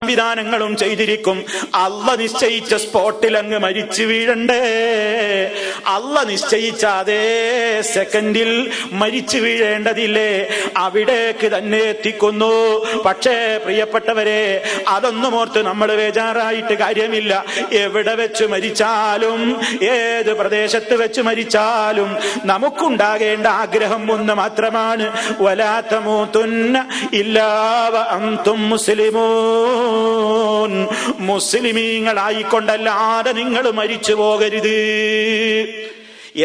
സംവിധാനങ്ങളും ചെയ്തിരിക്കും. അള്ള നിശ്ചയിച്ച സ്പോട്ടിൽ അങ്ങ് മരിച്ചു വീഴണ്ടേ, അള്ള നിശ്ചയിച്ച അതേ സെക്കൻഡിൽ മരിച്ചു വീഴേണ്ടതില്ലേ, അവിടേക്ക് തന്നെ എത്തിക്കുന്നു. പക്ഷേ പ്രിയപ്പെട്ടവരെ, അതൊന്നും ഓർത്ത് നമ്മൾ ബേജാറായിട്ട് കാര്യമില്ല. എവിടെ വെച്ച് മരിച്ചാലും, ഏത് പ്രദേശത്ത് വെച്ച് മരിച്ചാലും നമുക്കുണ്ടാകേണ്ട ആഗ്രഹം ഒന്ന് മാത്രമാണ്, വലാ തമൂതുന്ന ഇല്ലാ വഅൻതും മുസ്ലിമൂൻ. മുസ്ലിമീങ്ങളായിക്കൊണ്ടല്ലാതെ നിങ്ങൾ മരിച്ചു പോകരുത്.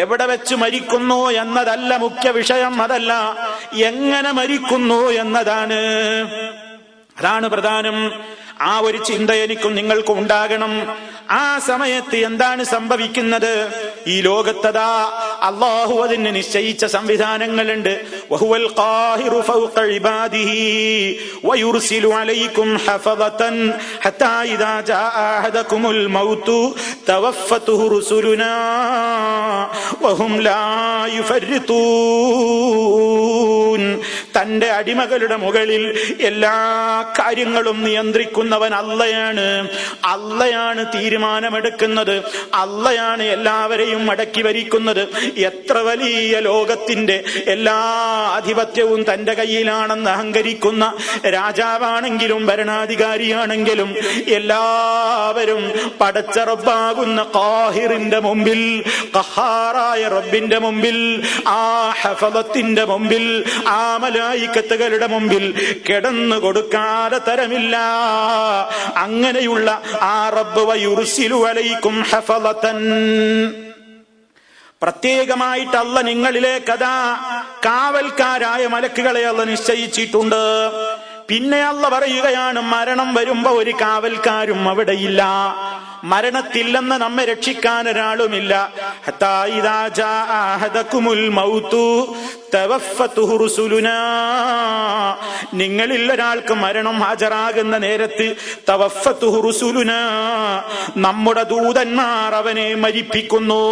എവിടെ വെച്ച് മരിക്കുന്നു എന്നതല്ല മുഖ്യ വിഷയം, അതല്ല എങ്ങനെ മരിക്കുന്നു എന്നതാണ്, അതാണ് പ്രധാനം. ആ ഒരു ചിന്ത എനിക്കും നിങ്ങൾക്കും ഉണ്ടാകണം. ആ സമയത്ത് എന്താണ് സംഭവിക്കുന്നത്? ഈ ലോകത്തതാ അല്ലാഹു അതിന് നിശ്ചയിച്ച സംവിധാനങ്ങളുണ്ട്. വഹുവൽ ഖാഹിറു ഫൗഖ ഇബാദിഹി വയുർസിലു അലൈക്കും ഹഫദതൻ ഹത്താ ഇദാ ജാഅ അഹദകുമുൽ മൗതു തവഫത്തുഹു റുസുലുനാ വഹും ലാ യുഫർരിതൂൻ. തന്റെ അടിമകളുടെ മുകളിൽ എല്ലാ കാര്യങ്ങളും നിയന്ത്രിക്കുന്നവൻ അള്ളയാണ്. അള്ളയാണ് തീരുമാനമെടുക്കുന്നത്, അള്ളയാണ് എല്ലാവരെയും അടക്കി ഭരിക്കുന്നത്. എത്ര വലിയ ലോകത്തിന്റെ എല്ലാ ആധിപത്യവും തന്റെ കയ്യിലാണെന്ന് അഹങ്കരിക്കുന്ന രാജാവാണെങ്കിലും ഭരണാധികാരിയാണെങ്കിലും എല്ലാവരും പടച്ച റബ്ബാകുന്ന ഖാഹിറിന്റെ മുമ്പിൽ, ഖഹാറായ റബ്ബിന്റെ മുമ്പിൽ, ആ ഹഫളത്തിന്റെ മുമ്പിൽ, ആ മലായികത്തുകളുടെ മുമ്പിൽ കിടന്നു കൊടുക്കാതെ തരമില്ല. അങ്ങനെയുള്ള ആ റബ്ബ് വയുർസിലു അലൈക്കും ഹഫളതൻ, പ്രത്യേകമായിട്ട് അള്ള നിങ്ങളിലേക്ക് അതാ കാവൽക്കാരായ മലക്കുകളെ അള്ള നിശ്ചയിച്ചിട്ടുണ്ട്. പിന്നെ അള്ള പറയുകയാണ്, മരണം വരുമ്പോ ഒരു കാവൽക്കാരും അവിടെയില്ല, മരണത്തില്ലെന്ന് നമ്മെ രക്ഷിക്കാൻ ഒരാളുമില്ല. ഹത്താ ഇദാ ജാഅ അഹദകുമുൽ മൗതു തവഫത്തുഹു റുസുലുനാ, നിങ്ങളിൽ ഒരാൾക്ക് മരണം ഹാജരാകുന്ന നേരത്ത് തവഫത്തുഹു റുസുലുനാ, നമ്മുടെ ദൂതന്മാർ അവനെ മരിപ്പിക്കുന്നു.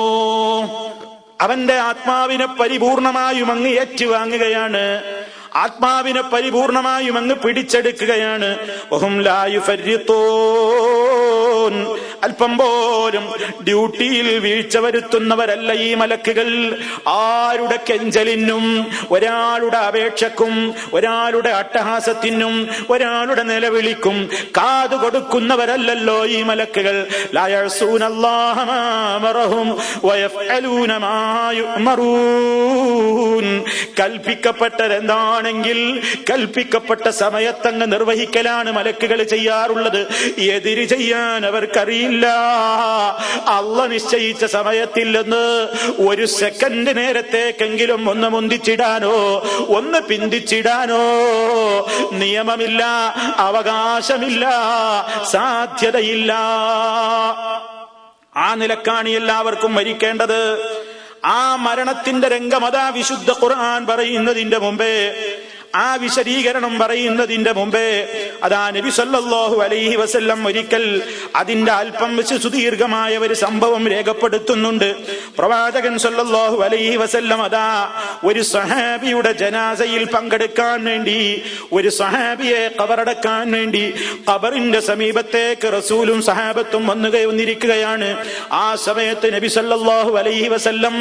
അവന്റെ ആത്മാവിനെ പരിപൂർണമായും അങ്ങ് ഏറ്റുവാങ്ങുകയാണ്, ആത്മാവിനെ പരിപൂർണമായും അങ്ങ് പിടിച്ചെടുക്കുകയാണ്. വഹും ലാ യുഫർരിതൂൻ, അല്പം പോലും ഡ്യൂട്ടിയിൽ വീഴ്ച വരുത്തുന്നവരല്ല ഈ മലക്കുകൾ. ആരുടെ കെഞ്ചലിനും, ഒരാളുടെ അപേക്ഷക്കും, ഒരാളുടെ അട്ടഹാസത്തിനും, ഒരാളുടെ നിലവിളിക്കും കാതു കൊടുക്കുന്നവരല്ലല്ലോ ഈ മലക്കുകൾ. ലാ യഅ്സൂനല്ലാഹ മാ അമറഹും വയഫ്അലൂന മാ യുഅ്മറൂൻ. കൽപ്പിക്കപ്പെട്ടതെന്താണെങ്കിൽ കൽപ്പിക്കപ്പെട്ട സമയത്തങ്ങ് നിർവഹിക്കലാണ് മലക്കുകൾ ചെയ്യാറുള്ളത്. എതിര് ചെയ്യാൻ അവർക്കറിയില്ല. അള്ള നിശ്ചയിച്ച സമയത്തിൽ നിന്ന് ഒരു സെക്കൻഡ് നേരത്തേക്കെങ്കിലും ഒന്ന് മുന്തിച്ചിടാനോ ഒന്ന് പിന്തിച്ചിടാനോ നിയമമില്ല, അവകാശമില്ല, സാധ്യതയില്ല. ആ നിലക്കാണ് എല്ലാവർക്കും മരിക്കേണ്ടത്. ആ മരണത്തിന്റെ രംഗം അതാ വിശുദ്ധ ഖുർആൻ പറയുന്നതിന്റെ മുമ്പേ, ആ വിശദീകരണം പറയുന്നതിന്റെ മുമ്പേ അതാ നബി സല്ലല്ലാഹു അലൈഹി വസല്ലം ഒരിക്കൽ അതിന്റെ അല്പം വെച്ച് സുദീർഘമായ ഒരു സംഭവം രേഖപ്പെടുത്തുന്നുണ്ട്. പ്രവാചകൻ സല്ലല്ലാഹു അലൈഹി വസല്ലം അതാ ഒരു സഹാബിയുടെ ജനാസയിൽ പങ്കെടുക്കാൻ വേണ്ടി, ഒരു സഹാബിയെ ഖബറടക്കാൻ വേണ്ടി ഖബറിന്റെ സമീപത്തേക്ക് റസൂലും സഹാബത്തും വന്നിരിക്കുകയാണ്. ആ സമയത്ത് നബി സല്ലല്ലാഹു അലൈഹി വസല്ലം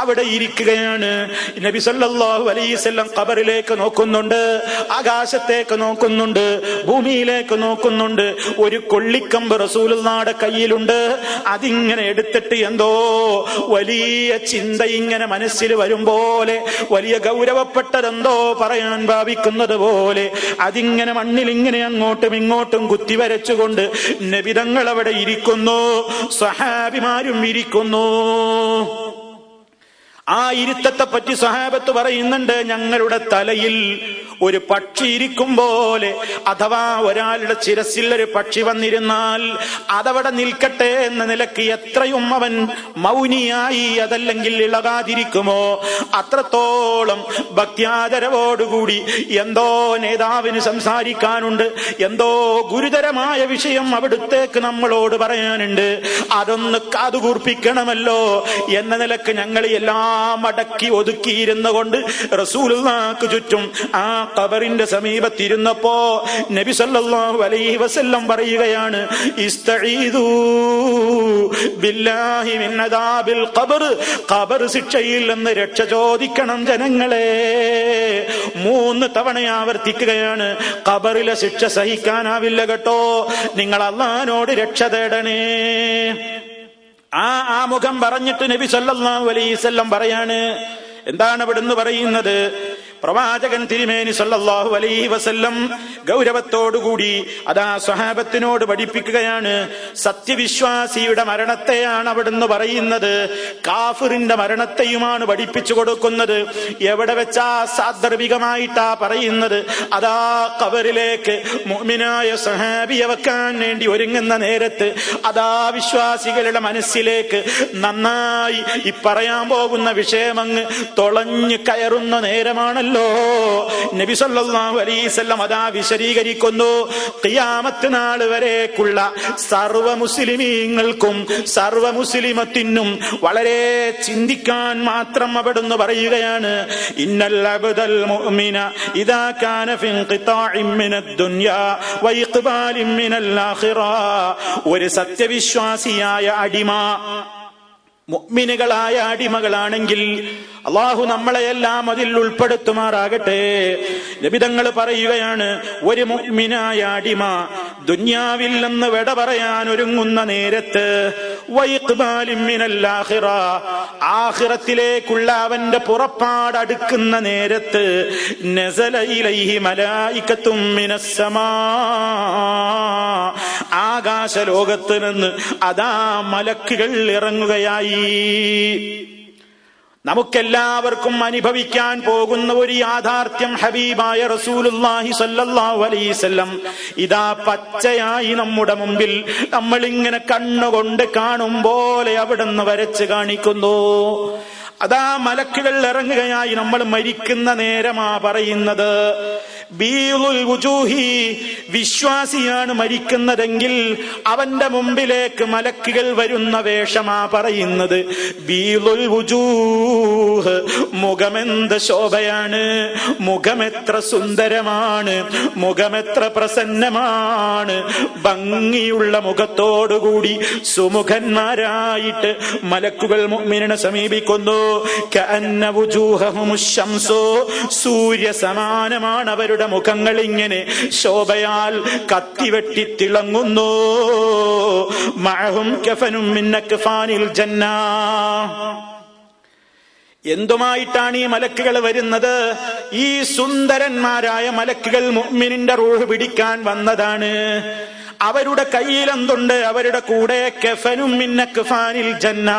അവിടെ ഇരിക്കുകയാണ്. നബി സല്ലല്ലാഹു അലൈഹി വസല്ലം ഖബറിലേക്ക് നോക്കുന്നു, ആകാശത്തേക്ക് നോക്കുന്നുണ്ട്, ഭൂമിയിലേക്ക് നോക്കുന്നുണ്ട്. ഒരു കൊള്ളിക്കമ്പ് റസൂലുള്ളാഹിയുടെ കയ്യിലുണ്ട്. അതിങ്ങനെ എടുത്തിട്ട് എന്തോ വലിയ ചിന്ത ഇങ്ങനെ മനസ്സിൽ വരും പോലെ, വലിയ ഗൗരവപ്പെട്ടതെന്തോ പറയാൻ ഭാവിക്കുന്നത് പോലെ അതിങ്ങനെ മണ്ണിൽ ഇങ്ങനെ അങ്ങോട്ടും ഇങ്ങോട്ടും കുത്തിവരച്ചുകൊണ്ട് നബിതങ്ങൾ അവിടെ ഇരിക്കുന്നു, സ്വഹാബിമാരും ഇരിക്കുന്നു. ആ ഇരുത്തത്തെ പറ്റി സ്വഹാബത്ത് പറയുന്നുണ്ട്, ഞങ്ങളുടെ തലയിൽ ഒരു പക്ഷി ഇരിക്കും പോലെ, അഥവാ ഒരാളുടെ ശിരസിൽ ഒരു പക്ഷി വന്നിരുന്നാൽ അതവിടെ നിൽക്കട്ടെ എന്ന നിലക്ക് എത്രയും അവൻ മൗനിയായി, അതല്ലെങ്കിൽ ഇളകാതിരിക്കുമോ അത്രത്തോളം ഭക്ത്യാദരവോടുകൂടി എന്തോ നേതാവിന് സംസാരിക്കാനുണ്ട്, എന്തോ ഗുരുതരമായ വിഷയം അവിടുത്തേക്ക് നമ്മളോട് പറയാനുണ്ട്, അതൊന്ന് കാതുകൂർപ്പിക്കണമല്ലോ എന്ന നിലക്ക് ഞങ്ങൾ എല്ലാ മടക്കി ഒതുക്കിയിരുന്നു കൊണ്ട് റസൂലുള്ളാഹിക്ക് ചുറ്റും ആ ഖബറിന്റെ സമീപത്തിരുന്നപ്പോ നബി സല്ലല്ലാഹു അലൈഹി വസല്ലം പറയുകയാണ്, ഇസ്തഈദു ബില്ലാഹി മിൻ അദാബിൽ ഖബർ, ഖബർ ശിക്ഷയിൽ നിന്ന് രക്ഷ ചോദിക്കണം ജനങ്ങളെ. 3 തവണ ആവർത്തിക്കുകയാണ്. ഖബറിലെ ശിക്ഷ സഹിക്കാനാവില്ല കേട്ടോ, നിങ്ങൾ അല്ലാഹുവിനോട് രക്ഷ തേടണേ. ആ മുഖം പറഞ്ഞിട്ട് നബി സല്ലല്ലാഹു അലൈഹി വസല്ലം പറയാണ്, എന്താണ് അവിടുന്ന് പറയുന്നത്? പ്രവാചകൻ തിരുമേനി സല്ലല്ലാഹു അലൈഹി വസല്ലം ഗൗരവത്തോടുകൂടി അതാ സ്വഹാബത്തിനോട് പഠിപ്പിക്കുകയാണ്. സത്യവിശ്വാസിയുടെ മരണത്തെയാണ് അവിടുന്ന് പറയുന്നത്, കാഫിറിന്റെ മരണത്തെയുമാണ് പഠിപ്പിച്ചു കൊടുക്കുന്നത്. എവിടെ വെച്ചാ സാന്ദർഭികമായിട്ടാ പറയുന്നത്? അതാ ഖബറിലേക്ക് മുഅ്മിനായ സ്വഹാബിയെ വെക്കാൻ വേണ്ടി ഒരുങ്ങുന്ന നേരത്ത് അതാ വിശ്വാസികളുടെ മനസ്സിലേക്ക് നന്നായി ഈ പറയാൻ പോകുന്ന വിഷയമങ്ങ് തുളഞ്ഞു കയറുന്ന നേരമാണ്. നബി സല്ലല്ലാഹു അലൈഹി വസല്ലം അതാ വിശദീകരിക്കുന്നു, ഖിയാമത്ത് നാൾ വരേക്കുള്ള സർവ്വ മുസ്ലിമീങ്ങൾക്കും സർവ്വ മുസ്ലിമത്തിനും വളരെ ചിന്തിക്കാൻ മാത്രം അവിടുന്ന് പറയുകയാണ്, ഇന്നൽ അബ്ദൽ മുഅ്മിന ഇദാ കാന ഫി ഇൻഖിതാഇൻ മിനദ് ദുനിയാ വ ഇഖ്ബാലിൻ മിനൽ ആഖിറ. ഒരു സത്യവിശ്വാസിയായ അടിമ, മുഅ്മിനുകളായ അടിമകളാണെങ്കിൽ അള്ളാഹു നമ്മളെയെല്ലാം അതിൽ ഉൾപ്പെടുത്തുമാറാകട്ടെ. നബി തങ്ങൾ പറയുകയാണ്, ഒരു മുഅ്മിനായ അടിമ ദുനിയാവിൽ നിന്ന് വിട പറയാൻ ഒരുങ്ങുന്ന നേരത്ത് വഇഖ്ബാലിൻ മിനൽ ആഖിറ, ആഖിറത്തിലേക്കുള്ള അവന്റെ പുറപ്പാട് അടുക്കുന്ന നേരത്ത് നസല ഇലൈഹി മലായികത്തും മിനസ് സമാ, ആകാശ ലോകത്ത് നിന്ന് അതാ മലക്കുകൾ ഇറങ്ങുകയായി. നമുക്കെല്ലാവർക്കും അനുഭവിക്കാൻ പോകുന്ന ഒരു യാഥാർത്ഥ്യം ഹബീബായ റസൂലുള്ളാഹി സ്വല്ലല്ലാഹു അലൈഹി വസല്ലം ഇതാ പച്ചയായി നമ്മുടെ മുമ്പിൽ നമ്മളിങ്ങനെ കണ്ണുകൊണ്ട് കാണും പോലെ അവിടുന്ന് വരച്ച് കാണിക്കുന്നു. അതാ മലക്കുകൾ ഇറങ്ങുകയായി. നമ്മൾ മരിക്കുന്ന നേരമാ പറയുന്നത്. ബീളുൽ വുജൂഹി, വിശ്വാസിയാണ് മരിക്കുന്നതെങ്കിൽ അവന്റെ മുമ്പിലേക്ക് മലക്കുകൾ വരുന്ന വേഷമാ പറയുന്നത്. ബീളുൽ വുജൂഹ്, മുഖമെന്ത് ശോഭയാണ്, മുഖമെത്ര സുന്ദരമാണ്, മുഖമെത്ര പ്രസന്നമാണ്. ഭംഗിയുള്ള മുഖത്തോടുകൂടി സുമുഖന്മാരായിട്ട് മലക്കുകൾ മുഅ്മിനിനെ സമീപിക്കുന്നു. കഅന്ന വുജൂഹഹുമുശ് ശംസു, സൂര്യ സമാനമാണ് അവരുടെ മുഖങ്ങൾ, ഇങ്ങനെ ശോഭയാൽ കത്തിവെട്ടി തിളങ്ങുന്നു. മഅഹും കഫനും മിൻ അക്ഫാനിൽ ജന്ന. എന്തുമായിട്ടാണ് ഈ മലക്കുകൾ വരുന്നത്? ഈ സുന്ദരന്മാരായ മലക്കുകൾ മുഅ്മിനിന്റെ റൂഹ് പിടിക്കാൻ വന്നതാണ്. അവരുടെ കയ്യിൽ എന്തുണ്ട്? അവരുടെ കൂടെ കഫനും മിൻ അക്ഫാനിൽ ജന്ന,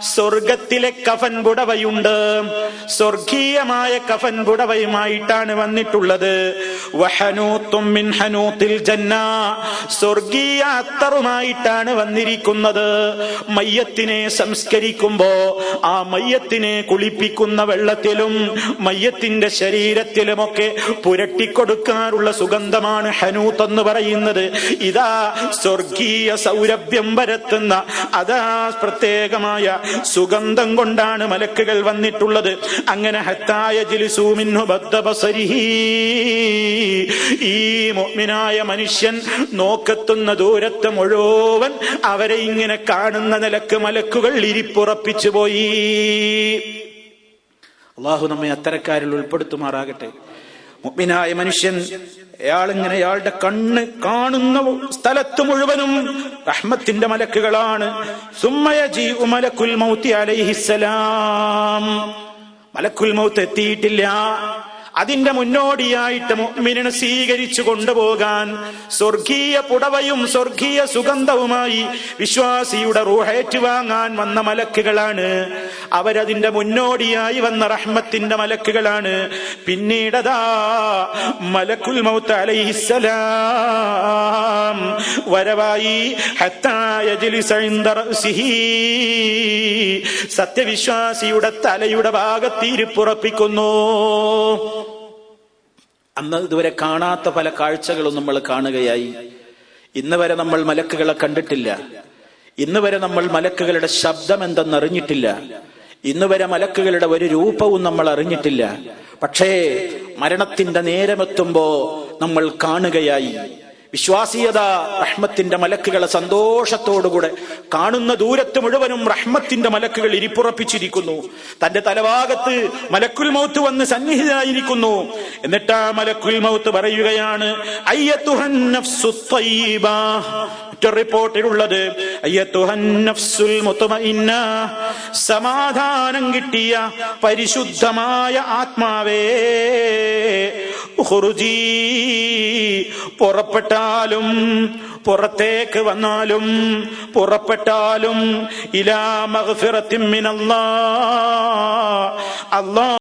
സ്വർഗത്തിലെ കഫൻ പുടവയുണ്ട്. സ്വർഗീയമായ കഫൻ പുടവയുമായിട്ടാണ് വന്നിട്ടുള്ളത്. വഹനൂത്തും മിൻ ഹനൂത്തിൽ ജന്ന, സ്വർഗീയ അത്തറുമായിട്ടാണ് വന്നിരിക്കുന്നത്. മയ്യത്തിനെ സംസ്കരിക്കുമ്പോ ആ മയ്യത്തിനെ കുളിപ്പിക്കുന്ന വെള്ളത്തിലും മയ്യത്തിന്റെ ശരീരത്തിലുമൊക്കെ പുരട്ടിക്കൊടുക്കാറുള്ള സുഗന്ധമാണ് ഹനൂത്ത് എന്ന് പറയുന്നത്. ഇതാ സ്വർഗീയ സൗരഭ്യം പരത്തുന്ന അതാ പ്രത്യേകമായ സുഗന്ധം കൊണ്ടാണ് മലക്കുകൾ വന്നിട്ടുള്ളത്. അങ്ങനെ ഹത്തായ ജിലിസൂ മിൻഹു ബദ്ദ ബസരിഹി, ഈ മുഅ്മിനായ മനുഷ്യൻ നോക്കെത്തുന്ന ദൂരത്ത് മുഴുവൻ അവരെ ഇങ്ങനെ കാണുന്ന നിലക്ക് മലക്കുകൾ ഇരിപ്പുറപ്പിച്ചു പോയി. അള്ളാഹു നമ്മെ അത്തരക്കാരിൽ ഉൾപ്പെടുത്തുമാറാകട്ടെ. മുഅ്മിനായ മനുഷ്യൻ അയാളിങ്ങനെ അയാളുടെ കണ്ണ് കാണുന്ന സ്ഥലത്ത് മുഴുവനും റഹ്മത്തിന്റെ മലക്കുകളാണ്. സുമ്മയജീഉ മലക്കുൽ മൗത്തി അലൈഹിസ്സലാം, മലക്കുൽ മൗത്ത് എത്തിയിട്ടില്ല. അതിന്റെ മുന്നോടിയായിട്ട് മുഅ്മിനിനെ സ്വീകരിച്ചു കൊണ്ടുപോകാൻ സ്വർഗീയ പുടവയും സ്വർഗീയ സുഗന്ധവുമായി വിശ്വാസിയുടെ റൂഹ് ഏറ്റുവാങ്ങാൻ വന്ന മലക്കുകളാണ്. അവരതിന്റെ മുന്നോടിയായി വന്ന റഹ്മത്തിന്റെ മലക്കുകളാണ്. പിന്നീടതാ മലക്കുൽ മൗത്ത് അലൈഹിസ്സലാം വരവായി. ഹത്താ യജ്ലിസ ഇൻദ റഅ്സിഹി, സത്യവിശ്വാസിയുടെ തലയുടെ ഭാഗത്ത് ഇരിപ്പുറപ്പിക്കുന്നു. അന്ന് ഇതുവരെ കാണാത്ത പല കാഴ്ചകളും നമ്മൾ കാണുകയായി. ഇന്ന് വരെ നമ്മൾ മലക്കുകളെ കണ്ടിട്ടില്ല. ഇന്ന് വരെ നമ്മൾ മലക്കുകളുടെ ശബ്ദം എന്തെന്നറിഞ്ഞിട്ടില്ല. ഇന്നുവരെ മലക്കുകളുടെ ഒരു രൂപവും നമ്മൾ അറിഞ്ഞിട്ടില്ല. പക്ഷേ മരണത്തിന്റെ നേരമെത്തുമ്പോ നമ്മൾ കാണുകയായി. വിശ്വാസീയത റഹ്മത്തിന്റെ മലക്കുകളെ സന്തോഷത്തോടുകൂടെ കാണുന്ന ദൂരത്ത് മുഴുവനും റഹ്മത്തിന്റെ മലക്കുകൾ ഇരിപ്പുറപ്പിച്ചിരിക്കുന്നു. തന്റെ തലഭാഗത്ത് മലക്കുൽ മൗത്ത് വന്ന് സന്നിഹിതനായിരിക്കുന്നു. എന്നിട്ട് ആ മലക്കുൽ മൗത്ത് പറയുകയാണ്, അയ്യത്തുഹൻ നഫ്സുത് ത്വയ്യിബ. മറ്റൊരു റിപ്പോർട്ടിലുള്ളത് അയ്യത്തുഹൻ നഫ്സുൽ മുത്മഇന്ന, സമാധാനം കിട്ടിയ പരിശുദ്ധമായ ആത്മാവേ, ഖുർജി, പുറപ്പെട്ടാലും പുറത്തേക്ക് വന്നാലും പുറപ്പെട്ടാലും ഇലാ മഗ്ഫിറത്തിൻ മിനല്ലാഹ്, അല്ലാഹ്